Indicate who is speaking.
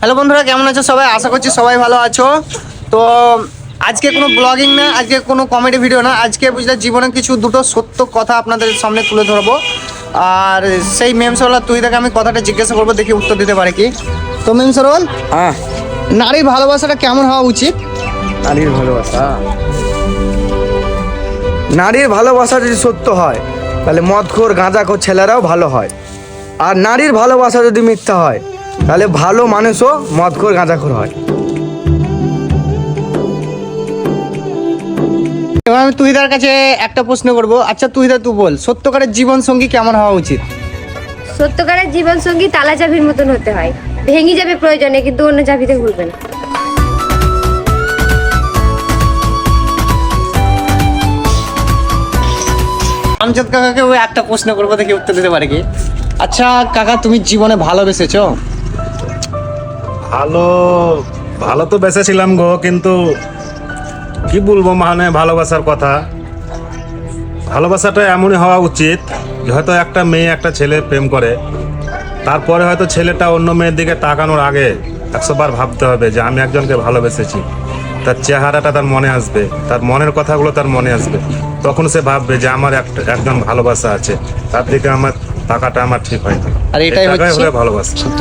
Speaker 1: Hello বন্ধুরা, কেমন আছো সবাই? আশা করছি সবাই ভালো আছো। তো আজকে কোনো ব্লগিং না, আজকে কোনো কমেডি ভিডিও না, আজকে বুঝলে জীবনে কিছু দুটো সত্য কথা আপনাদের সামনে তুলে ধরবো। আর সেই মেম সরওয়াল তুই তাকে আমি কথাটা জিজ্ঞাসা করবো, দেখি উত্তর দিতে পারে কি। তো মেম সরওয়াল,
Speaker 2: হ্যাঁ,
Speaker 1: নারীর ভালোবাসাটা কেমন হওয়া উচিত?
Speaker 2: নারীর ভালোবাসা নারীর ভালোবাসা যদি সত্য হয় তাহলে মদখোর গাঁজাখোর ছেলেরাও ভালো হয়। আর নারীর ভালোবাসা যদি মিথ্যা হয় তাহলে ভালো মানুষও মদখোর গাঁজাখোর হয়।
Speaker 1: এবার আমি তুহিদার কাছে একটা প্রশ্ন করবো। আচ্ছা তুহিদা, তুই বল, সত্যকারের জীবন সঙ্গী কেমন হওয়া উচিত?
Speaker 3: সত্যকারের জীবন সঙ্গী তালা চাবির মতন হতে হয়। ভেঙে যাবে প্রয়োজনে, কিন্তু অন্য চাবিতে খুলবে না।
Speaker 1: আমজাদ কাকাকে ওই একটা প্রশ্ন করবো, দেখি উত্তর দিতে পারে কি। আচ্ছা কাকা, তুমি জীবনে ভালোবেসেছো?
Speaker 4: ভালো ভালো তো বেঁচেছিলাম গো, কিন্তু কি বলবো, মানে ভালোবাসার কথা, ভালোবাসাটা এমনই হওয়া উচিত যে হয়তো একটা মেয়ে একটা ছেলে প্রেম করে, তারপরে হয়তো ছেলেটা অন্য মেয়ের দিকে তাকানোর আগে 100 বার ভাবতে হবে যে আমি একজনকে ভালোবেসেছি। তার চেহারাটা তার মনে আসবে, তার মনের কথাগুলো তার মনে আসবে, তখন সে ভাববে যে আমার একজন ভালোবাসা আছে, তার দিকে আমার তাকাটা আমার ঠিক হয় না।
Speaker 1: আর এটাই
Speaker 4: এই টাকাই
Speaker 1: হচ্ছে
Speaker 4: হলো ভালোবাসা।
Speaker 1: সত্য।